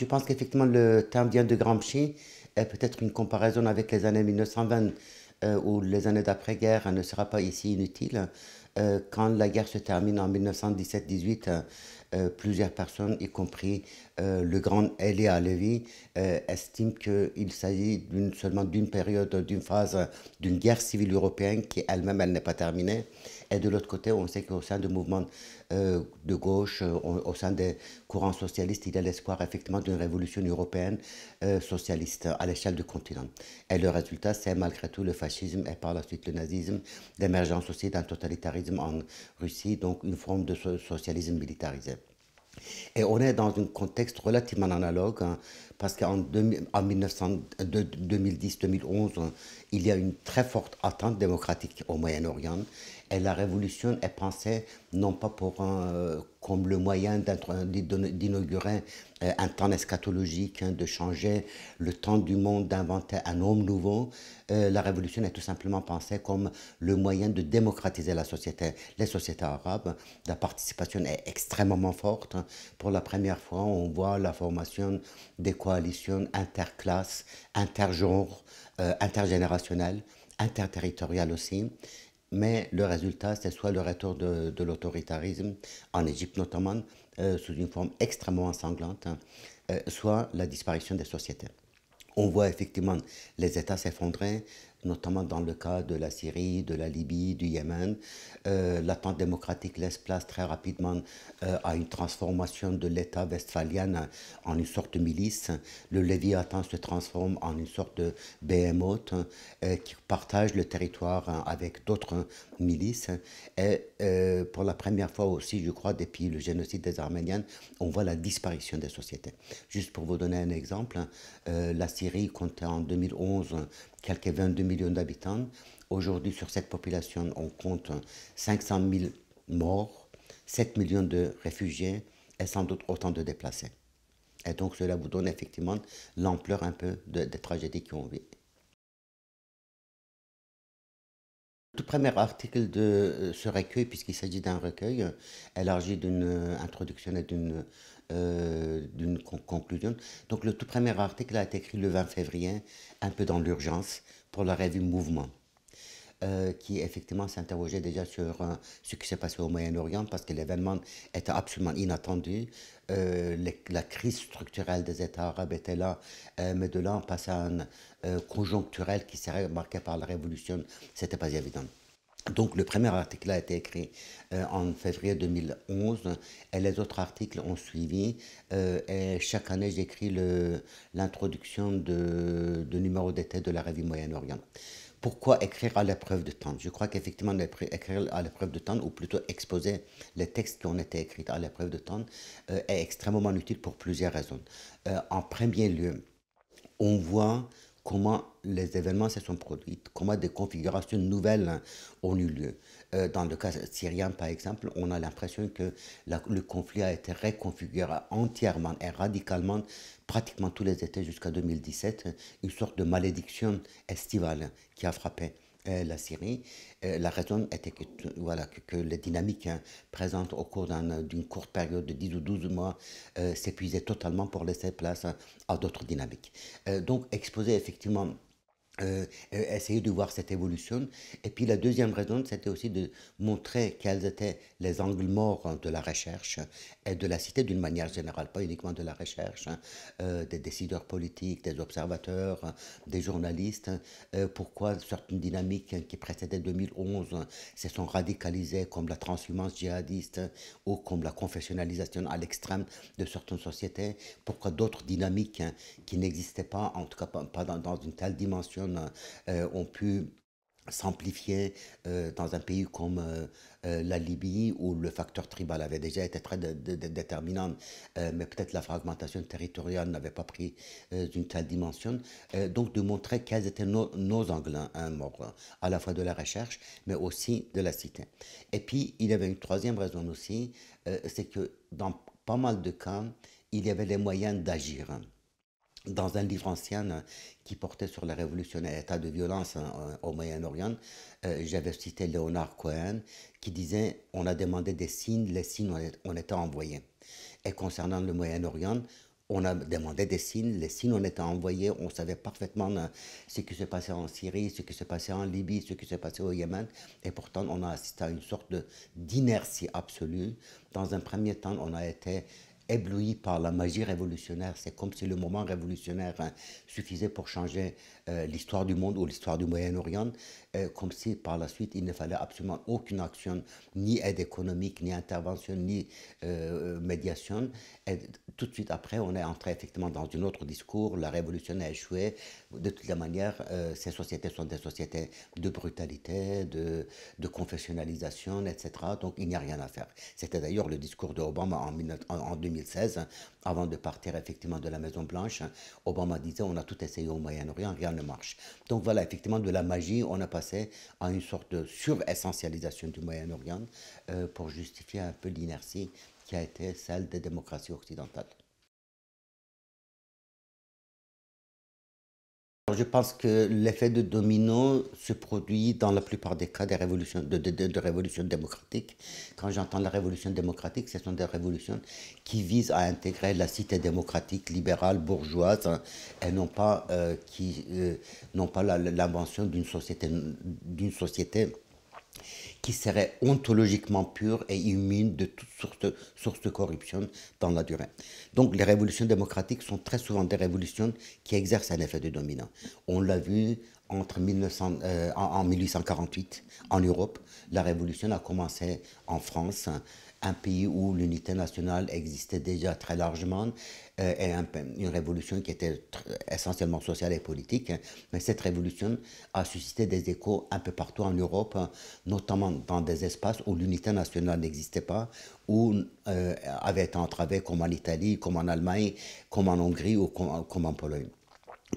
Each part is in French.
Je pense qu'effectivement le terme vient de Gramsci et peut-être une comparaison avec les années 1920 ou les années d'après-guerre ne sera pas ici inutile. Quand la guerre se termine en 1917-18, plusieurs personnes, y compris le grand Elia Levy, estiment qu'il s'agit seulement d'une période, d'une phase, d'une guerre civile européenne qui elle-même, elle n'est pas terminée. Et de l'autre côté, on sait qu'au sein du mouvement de gauche, au sein des courants socialistes, il y a l'espoir effectivement d'une révolution européenne socialiste à l'échelle du continent. Et le résultat, c'est malgré tout le fascisme et par la suite le nazisme, l'émergence aussi d'un totalitarisme en Russie, donc une forme de socialisme militarisé. Et on est dans un contexte relativement analogue, hein, parce qu'en 2010-2011, il y a une très forte attente démocratique au Moyen-Orient. Et la révolution est pensée non pas pour comme le moyen d'inaugurer un temps eschatologique, hein, de changer le temps du monde, d'inventer un homme nouveau. La révolution est tout simplement pensée comme le moyen de démocratiser la société. Les sociétés arabes, la participation est extrêmement forte. Pour la première fois, on voit la formation des coalitions interclasses, intergenres, intergénérationnelles, interterritoriales aussi. Mais le résultat, c'est soit le retour de l'autoritarisme, en Égypte notamment, sous une forme extrêmement sanglante, hein, soit la disparition des sociétés. On voit effectivement les États s'effondrer, notamment dans le cas de la Syrie, de la Libye, du Yémen. L'attente démocratique laisse place très rapidement à une transformation de l'État westphalien en une sorte de milice. Le Léviathan se transforme en une sorte de behemoth qui partage le territoire avec d'autres milices. Et pour la première fois aussi, je crois, depuis le génocide des Arméniens, on voit la disparition des sociétés. Juste pour vous donner un exemple, la Syrie comptait en 2011 quelques 22 millions d'habitants. Aujourd'hui, sur cette population, on compte 500 000 morts, 7 millions de réfugiés et sans doute autant de déplacés. Et donc, cela vous donne effectivement l'ampleur un peu des tragédies qui ont vécu. Le tout premier article de ce recueil, puisqu'il s'agit d'un recueil, élargi d'une introduction et d'une conclusion. Donc le tout premier article a été écrit le 20 février, un peu dans l'urgence, pour la revue Mouvement, qui effectivement s'interrogeait déjà sur ce qui s'est passé au Moyen-Orient, parce que l'événement était absolument inattendu. La crise structurelle des États arabes était là, mais de là on passait à un conjoncturel qui serait marqué par la révolution, c'était pas évident. Donc le premier article a été écrit en février 2011 et les autres articles ont suivi. Et chaque année j'écris l'introduction de numéro d'été de la revue Moyen-Orient. Pourquoi écrire à l'épreuve de temps? Je crois qu'effectivement écrire à l'épreuve de temps, ou plutôt exposer les textes qui ont été écrits à l'épreuve de temps, est extrêmement utile pour plusieurs raisons. En premier lieu, on voit comment les événements se sont produits, comment des configurations nouvelles ont eu lieu. Dans le cas syrien, par exemple, on a l'impression que le conflit a été reconfiguré entièrement et radicalement, pratiquement tous les étés jusqu'à 2017, une sorte de malédiction estivale qui a frappé la Syrie. La raison était que, voilà, que les dynamiques, hein, présentes au cours d'une courte période de 10 ou 12 mois s'épuisaient totalement pour laisser place à d'autres dynamiques. Donc exposer effectivement essayer de voir cette évolution. Et puis la deuxième raison, c'était aussi de montrer quels étaient les angles morts de la recherche et de la cité d'une manière générale, pas uniquement de la recherche, hein, des décideurs politiques, des observateurs, des journalistes, pourquoi certaines dynamiques qui précédaient 2011 se sont radicalisées comme la transhumance djihadiste ou comme la confessionnalisation à l'extrême de certaines sociétés, pourquoi d'autres dynamiques, hein, qui n'existaient pas, en tout cas pas dans une telle dimension, ont pu s'amplifier dans un pays comme la Libye où le facteur tribal avait déjà été très déterminant, mais peut-être la fragmentation territoriale n'avait pas pris une telle dimension. Donc de montrer quels étaient nos angles, hein, morts, à la fois de la recherche, mais aussi de la cité. Et puis il y avait une troisième raison aussi, c'est que dans pas mal de cas, il y avait les moyens d'agir. Dans un livre ancien qui portait sur la révolution et l'état de violence, hein, au Moyen-Orient, j'avais cité Léonard Cohen qui disait on a demandé des signes, les signes ont été envoyés. Et concernant le Moyen-Orient, On a demandé des signes, les signes ont été envoyés, on savait parfaitement ce qui se passait en Syrie, ce qui se passait en Libye, ce qui se passait au Yémen, et pourtant on a assisté à une sorte d'inertie absolue. Dans un premier temps, on a été ébloui par la magie révolutionnaire. C'est comme si le moment révolutionnaire suffisait pour changer l'histoire du monde ou l'histoire du Moyen-Orient, comme si par la suite il ne fallait absolument aucune action, ni aide économique, ni intervention, ni médiation. Et tout de suite après, on est entré effectivement dans un autre discours, la révolution a échoué. De toutes les manières, ces sociétés sont des sociétés de brutalité, de confessionnalisation, etc. Donc il n'y a rien à faire. C'était d'ailleurs le discours d'Obama en 2016, avant de partir effectivement de la Maison Blanche. Obama disait on a tout essayé au Moyen-Orient, rien ne marche. Donc voilà, effectivement de la magie, on a passé à une sorte de suressentialisation du Moyen-Orient pour justifier un peu l'inertie qui a été celle des démocraties occidentales. Je pense que l'effet de domino se produit dans la plupart des cas des révolutions, de révolutions démocratiques. Quand j'entends la révolution démocratique, ce sont des révolutions qui visent à intégrer la cité démocratique, libérale, bourgeoise, et non pas l'invention d'une société qui serait ontologiquement pure et immune de toute source de corruption dans la durée. Donc les révolutions démocratiques sont très souvent des révolutions qui exercent un effet de dominant. On l'a vu en 1848 en Europe. La révolution a commencé en France, un pays où l'unité nationale existait déjà très largement, et une révolution qui était essentiellement sociale et politique. Mais cette révolution a suscité des échos un peu partout en Europe, notamment dans des espaces où l'unité nationale n'existait pas, où avait été entravée, comme en Italie, comme en Allemagne, comme en Hongrie ou comme en Pologne.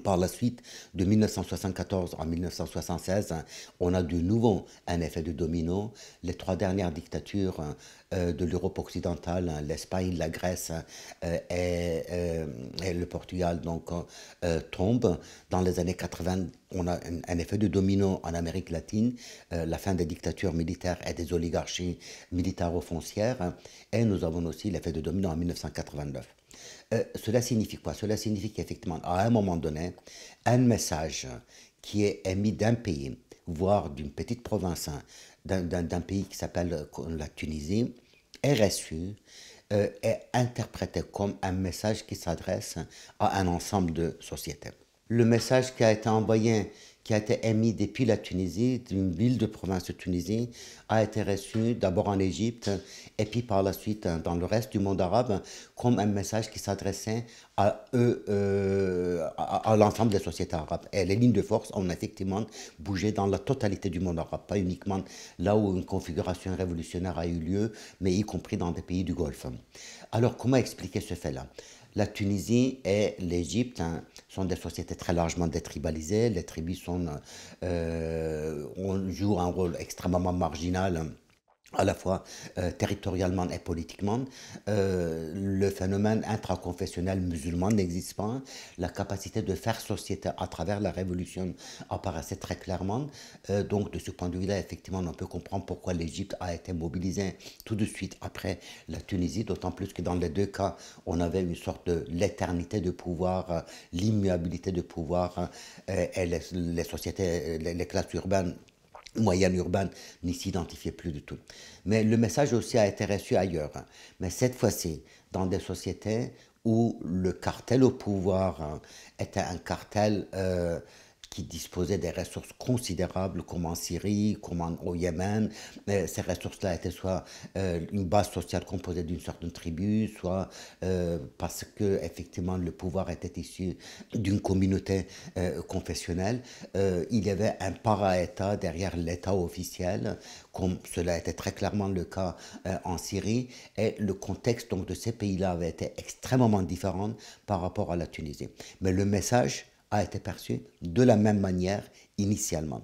Par la suite, de 1974 à 1976, on a de nouveau un effet de domino. Les trois dernières dictatures de l'Europe occidentale, l'Espagne, la Grèce et le Portugal, donc, tombent. Dans les années 80, on a un effet de domino en Amérique latine, la fin des dictatures militaires et des oligarchies militaro-foncières. Et nous avons aussi l'effet de domino en 1989. Cela signifie quoi? Cela signifie qu'effectivement, à un moment donné, un message qui est émis d'un pays, voire d'une petite province, d'un pays qui s'appelle la Tunisie, est reçu, est interprété comme un message qui s'adresse à un ensemble de sociétés. Le message qui a été envoyé, qui a été émis depuis la Tunisie, d'une ville de province de Tunisie, a été reçu d'abord en Égypte et puis par la suite dans le reste du monde arabe comme un message qui s'adressait à eux, à l'ensemble des sociétés arabes. Et les lignes de force ont effectivement bougé dans la totalité du monde arabe, pas uniquement là où une configuration révolutionnaire a eu lieu, mais y compris dans des pays du Golfe. Alors comment expliquer ce fait-là? La Tunisie et l'Égypte sont des sociétés très largement détribalisées. Les tribus jouent un rôle extrêmement marginal à la fois territorialement et politiquement. Le phénomène intraconfessionnel musulman n'existe pas. La capacité de faire société à travers la révolution apparaissait très clairement. Donc de ce point de vue-là, effectivement, on peut comprendre pourquoi l'Égypte a été mobilisée tout de suite après la Tunisie, d'autant plus que dans les deux cas, on avait une sorte de l'éternité de pouvoir, l'immuabilité de pouvoir, et les sociétés, les classes urbaines moyenne urbaine n'y s'identifiait plus du tout. Mais le message aussi a été reçu ailleurs. Mais cette fois-ci, dans des sociétés où le cartel au pouvoir était un cartel qui disposait des ressources considérables, comme en Syrie, comme au Yémen. Ces ressources-là étaient soit une base sociale composée d'une certaine tribu, soit parce que effectivement le pouvoir était issu d'une communauté confessionnelle. Il y avait un para-État derrière l'État officiel, comme cela était très clairement le cas en Syrie, et le contexte donc de ces pays-là avait été extrêmement différent par rapport à la Tunisie. Mais le message a été perçu de la même manière initialement.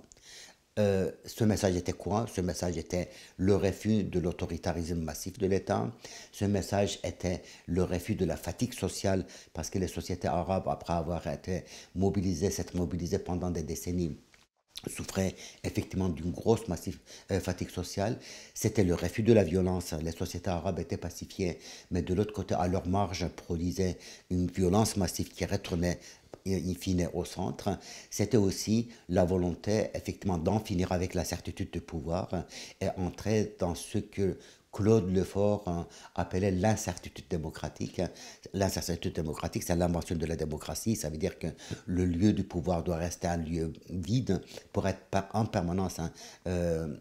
Ce message était quoi? Ce message était le refus de l'autoritarisme massif de l'État. Ce message était le refus de la fatigue sociale parce que les sociétés arabes, après avoir été mobilisées, s'être mobilisées pendant des décennies, souffraient effectivement d'une grosse fatigue sociale. C'était le refus de la violence. Les sociétés arabes étaient pacifiées, mais de l'autre côté, à leur marge, produisaient une violence massive qui retournait in fine au centre. C'était aussi la volonté effectivement d'en finir avec la certitude de pouvoir et entrer dans ce que Claude Lefort appelait l'incertitude démocratique. L'incertitude démocratique, c'est l'invention de la démocratie. Ça veut dire que le lieu du pouvoir doit rester un lieu vide pour être en permanence euh,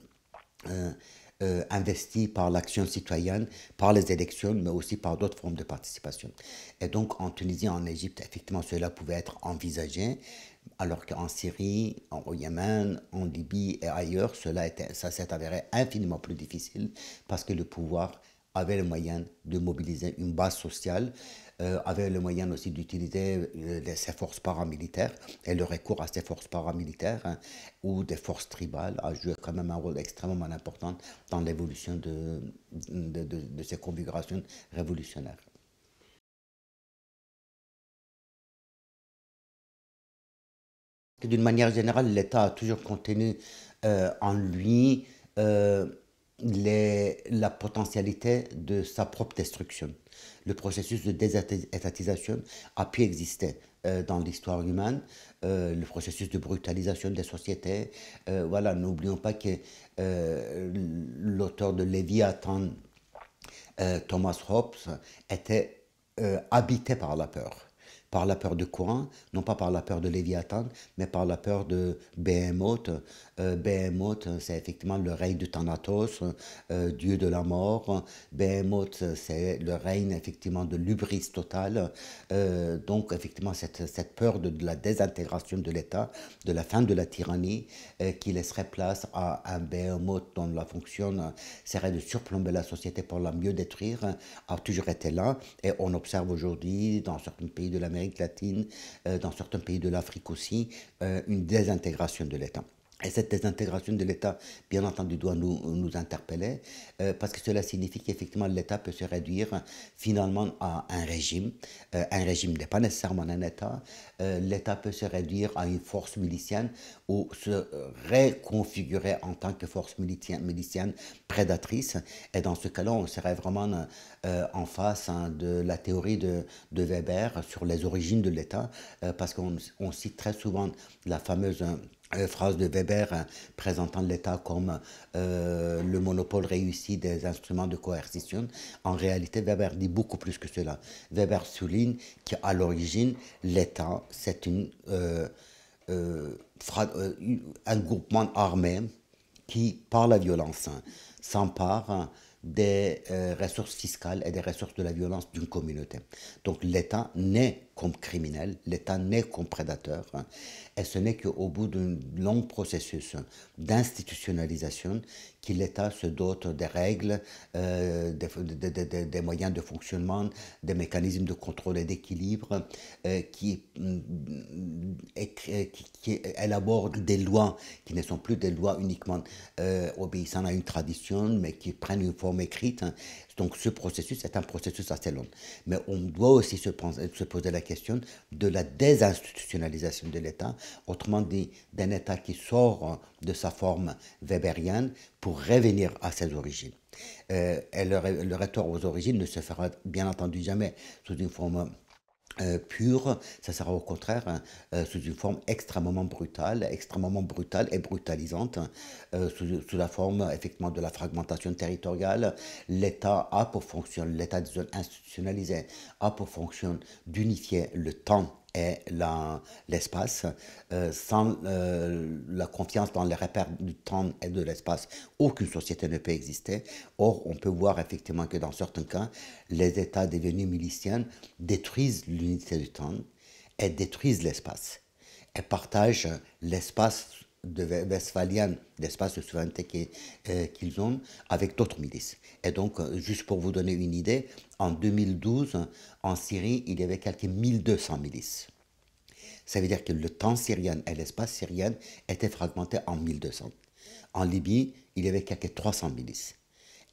euh, investi par l'action citoyenne, par les élections, mais aussi par d'autres formes de participation. Et donc en Tunisie, en Égypte, effectivement, cela pouvait être envisagé, alors qu'en Syrie, au Yémen, en Libye et ailleurs, ça s'est avéré infiniment plus difficile parce que le pouvoir avait le moyen de mobiliser une base sociale, avait le moyen aussi d'utiliser ses forces paramilitaires, et le recours à ces forces paramilitaires ou des forces tribales a joué quand même un rôle extrêmement important dans l'évolution de ces configurations révolutionnaires. D'une manière générale, l'État a toujours contenu en lui euh, la potentialité de sa propre destruction. Le processus de désétatisation a pu exister dans l'histoire humaine, le processus de brutalisation des sociétés. Voilà, n'oublions pas que l'auteur de Léviathan, Thomas Hobbes, était habité par la peur de quoi? Non pas par la peur de Léviathan, mais par la peur de Behemoth. Behemoth, c'est effectivement le règne de Thanatos, dieu de la mort. Behemoth, c'est le règne effectivement de l'ubris totale. Donc effectivement, cette peur de la désintégration de l'État, de la fin de la tyrannie, qui laisserait place à un Behemoth dont la fonction serait de surplomber la société pour la mieux détruire, a toujours été là. Et on observe aujourd'hui dans certains pays de l'Amérique latine, dans certains pays de l'Afrique aussi, une désintégration de l'État. Et cette désintégration de l'État, bien entendu, doit nous interpeller, parce que cela signifie qu'effectivement l'État peut se réduire finalement à un régime n'est pas nécessairement un État. L'État peut se réduire à une force milicienne ou se reconfigurer en tant que force milicienne prédatrice. Et dans ce cas-là, on serait vraiment en face de la théorie de Weber sur les origines de l'État, parce qu'on cite très souvent la fameuse phrase de Weber présentant l'État comme le monopole réussi des instruments de coercition. En réalité, Weber dit beaucoup plus que cela. Weber souligne qu'à l'origine, l'État, c'est un groupement armé qui, par la violence, s'empare des ressources fiscales et des ressources de la violence d'une communauté. Donc l'État naît comme criminel, l'État naît comme prédateur, et ce n'est qu'au bout d'un long processus d'institutionnalisation que l'État se dote des règles, des moyens de fonctionnement, des mécanismes de contrôle et d'équilibre, qui élaborent des lois qui ne sont plus des lois uniquement obéissant à une tradition, mais qui prennent une forme écrite. Donc ce processus est un processus assez long. Mais on doit aussi se poser la question de la désinstitutionnalisation de l'État, autrement dit d'un État qui sort de sa forme weberienne pour revenir à ses origines. Et le retour aux origines ne se fera bien entendu jamais sous une forme pure, ça sera au contraire sous une forme extrêmement brutale et brutalisante, sous la forme effectivement de la fragmentation territoriale. L'État a pour fonction, l'État des zones institutionnalisées a pour fonction d'unifier le temps et l'espace, sans la confiance dans les repères du temps et de l'espace, aucune société ne peut exister. Or, on peut voir effectivement que dans certains cas, les États devenus miliciens détruisent l'unité du temps et détruisent l'espace et partagent l'espace de westphalien, l'espace de souveraineté qu'ils ont avec d'autres milices. Et donc, juste pour vous donner une idée, en 2012, en Syrie, il y avait quelques 1200 milices. Ça veut dire que le temps syrien et l'espace syrien étaient fragmentés en 1200. En Libye, il y avait quelques 300 milices.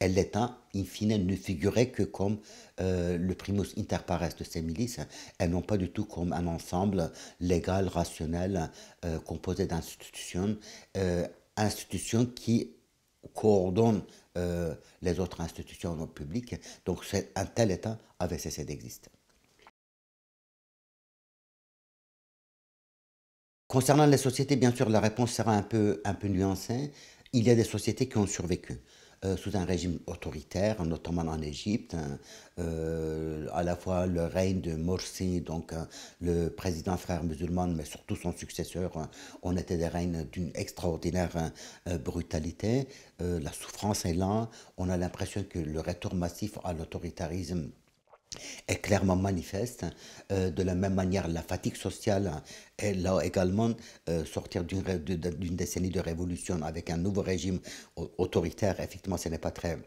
Et l'État, in fine, ne figurait que comme le primus inter pares de ces milices, et non pas du tout comme un ensemble légal, rationnel, composé d'institutions, institutions qui coordonnent les autres institutions publiques. Donc un tel État avait cessé d'exister. Concernant les sociétés, bien sûr, la réponse sera un peu nuancée. Il y a des sociétés qui ont survécu sous un régime autoritaire, notamment en Égypte, hein, à la fois le règne de Morsi, donc le président frère musulman, mais surtout son successeur, on était des règnes d'une extraordinaire brutalité. La souffrance est là. On a l'impression que le retour massif à l'autoritarisme est clairement manifeste. De la même manière, la fatigue sociale est là également. Sortir d'une décennie de révolution avec un nouveau régime autoritaire, effectivement, ce n'est pas très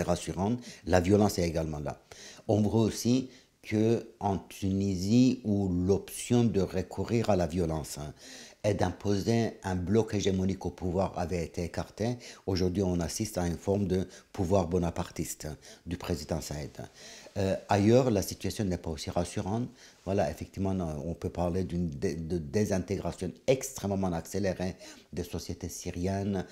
rassurant. La violence est également là. On voit aussi que en Tunisie, où l'option de recourir à la violence et d'imposer un bloc hégémonique au pouvoir avait été écartée, aujourd'hui on assiste à une forme de pouvoir bonapartiste du président Saïd. Ailleurs, la situation n'est pas aussi rassurante. Voilà, effectivement, on peut parler de désintégration extrêmement accélérée des sociétés syriennes,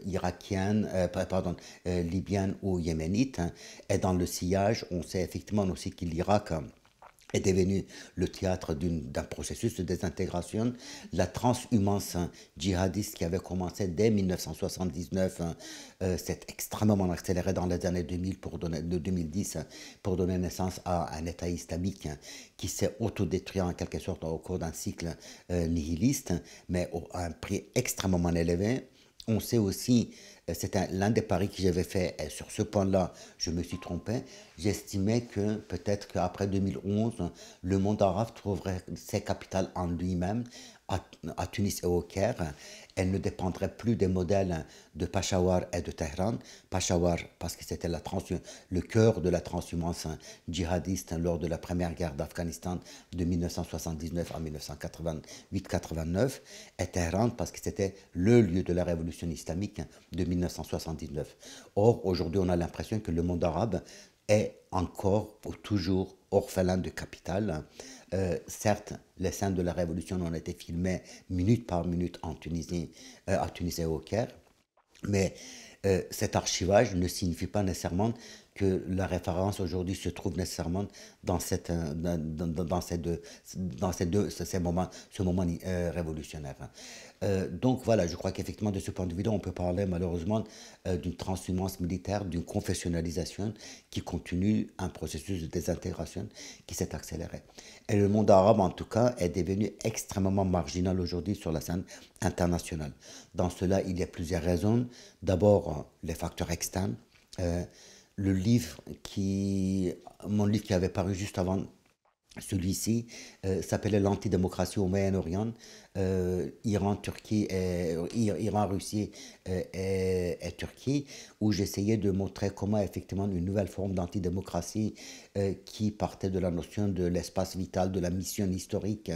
irakiennes, pardon, libyennes ou yéménites. Et dans le sillage, on sait effectivement aussi que l'Irak est devenu le théâtre d'un processus de désintégration. La transhumance djihadiste qui avait commencé dès 1979 s'est extrêmement accélérée dans les années 2000 de 2010 pour donner naissance à un État islamique qui s'est autodétruit en quelque sorte au cours d'un cycle nihiliste, mais à un prix extrêmement élevé. On sait aussi, c'est l'un des paris que j'avais fait, et sur ce point-là, je me suis trompé. J'estimais que peut-être qu'après 2011, le monde arabe trouverait ses capitales en lui-même, à Tunis et au Caire. Elle ne dépendrait plus des modèles de Peshawar et de Téhéran. Peshawar, parce que c'était le cœur de la transhumance djihadiste lors de la première guerre d'Afghanistan de 1979 à 1988-89, et Téhéran, parce que c'était le lieu de la révolution islamique de 1979. Or, aujourd'hui, on a l'impression que le monde arabe est encore ou toujours orphelin de capitale. Certes, les scènes de la Révolution ont été filmées minute par minute en Tunisie, à Tunis et au Caire, mais cet archivage ne signifie pas nécessairement que la référence aujourd'hui se trouve nécessairement dans, ces moments, ce moment révolutionnaire. Donc voilà, je crois qu'effectivement, de ce point de vue-là, on peut parler malheureusement d'une transhumance militaire, d'une confessionnalisation qui continue un processus de désintégration qui s'est accéléré. Et le monde arabe, en tout cas, est devenu extrêmement marginal aujourd'hui sur la scène internationale. Dans cela, il y a plusieurs raisons. D'abord, les facteurs externes. Euh, mon livre qui avait paru juste avant celui-ci s'appelait l'antidémocratie au Moyen-Orient, Iran, Turquie, Iran, Russie et Turquie, où j'essayais de montrer comment effectivement une nouvelle forme d'antidémocratie qui partait de la notion de l'espace vital, de la mission historique,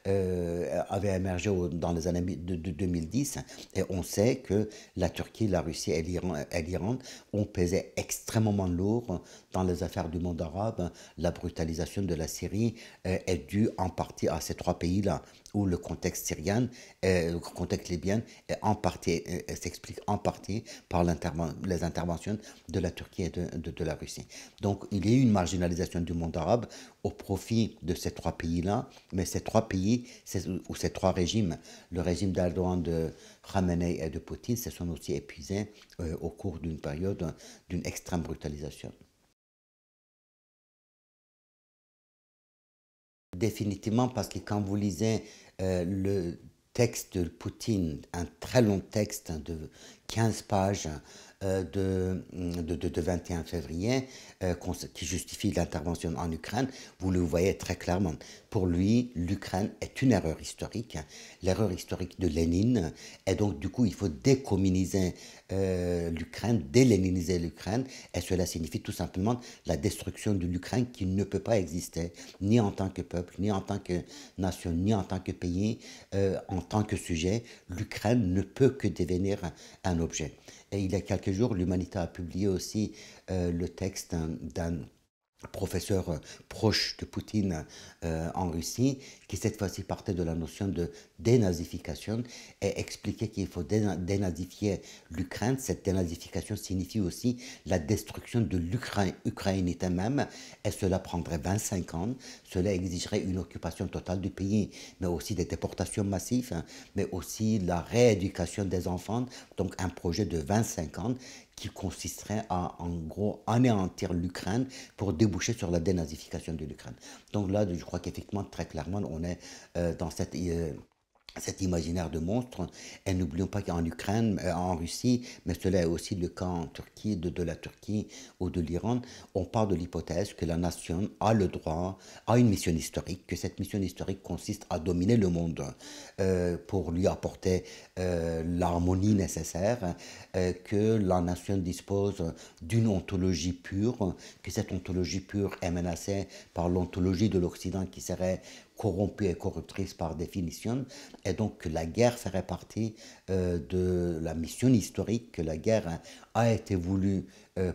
avait émergé dans les années de 2010. Et on sait que la Turquie, la Russie et l'Iran ont pesé extrêmement lourd dans les affaires du monde arabe. La brutalisation de la Syrie est due en partie à ces trois pays-là, où le contexte syrien, le contexte libyen s'explique en partie par les interventions de la Turquie et de la Russie. Donc il y a eu une marginalisation du monde arabe au profit de ces trois pays-là, mais ces trois pays, ou ces trois régimes, le régime d'Erdogan, de Khamenei et de Poutine, se sont aussi épuisés au cours d'une période d'une extrême brutalisation. Définitivement, parce que quand vous lisez le texte de Poutine, un très long texte de 15 pages de 21 février, qui justifie l'intervention en Ukraine, vous le voyez très clairement. Pour lui, l'Ukraine est une erreur historique, l'erreur historique de Lénine, et donc du coup, il faut décommuniser l'Ukraine, déléniniser l'Ukraine, et cela signifie tout simplement la destruction de l'Ukraine qui ne peut pas exister, ni en tant que peuple, ni en tant que nation, ni en tant que pays, en tant que sujet. L'Ukraine ne peut que devenir un objet. Et il y a quelques jours, l'Humanité a publié aussi le texte d'un professeur proche de Poutine en Russie, qui cette fois-ci partait de la notion de dénazification et expliquait qu'il faut dénazifier l'Ukraine. Cette dénazification signifie aussi la destruction de l'Ukraine elle-même, et cela prendrait 25 ans. Cela exigerait une occupation totale du pays, mais aussi des déportations massives, hein, mais aussi la rééducation des enfants, donc un projet de 25 ans qui consisterait à, en gros, anéantir l'Ukraine pour déboucher sur la dénazification de l'Ukraine. Donc là, je crois qu'effectivement, très clairement, on est dans cet imaginaire de monstre. Et n'oublions pas qu'en Ukraine, en Russie, mais cela est aussi le cas en Turquie, de la Turquie ou de l'Iran, on part de l'hypothèse que la nation a le droit à une mission historique, que cette mission historique consiste à dominer le monde pour lui apporter l'harmonie nécessaire, que la nation dispose d'une ontologie pure, que cette ontologie pure est menacée par l'ontologie de l'Occident qui serait corrompue et corruptrice par définition, et donc que la guerre ferait partie de la mission historique, que la guerre a été voulue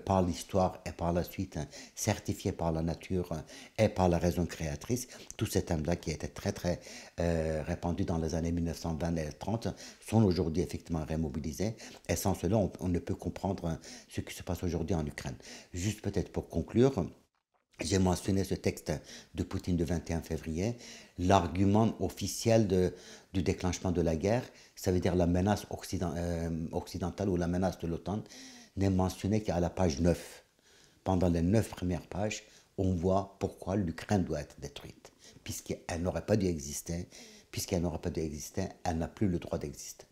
par l'histoire et par la suite certifiée par la nature et par la raison créatrice. Tous ces thèmes-là qui étaient très très répandus dans les années 1920 et 30 sont aujourd'hui effectivement remobilisés, et sans cela on ne peut comprendre ce qui se passe aujourd'hui en Ukraine. Juste peut-être pour conclure, j'ai mentionné ce texte de Poutine de 21 février. L'argument officiel du déclenchement de la guerre, ça veut dire la menace occidentale ou la menace de l'OTAN, n'est mentionné qu'à la page 9. Pendant les 9 premières pages, on voit pourquoi l'Ukraine doit être détruite. Puisqu'elle n'aurait pas dû exister, puisqu'elle n'aurait pas dû exister, elle n'a plus le droit d'exister.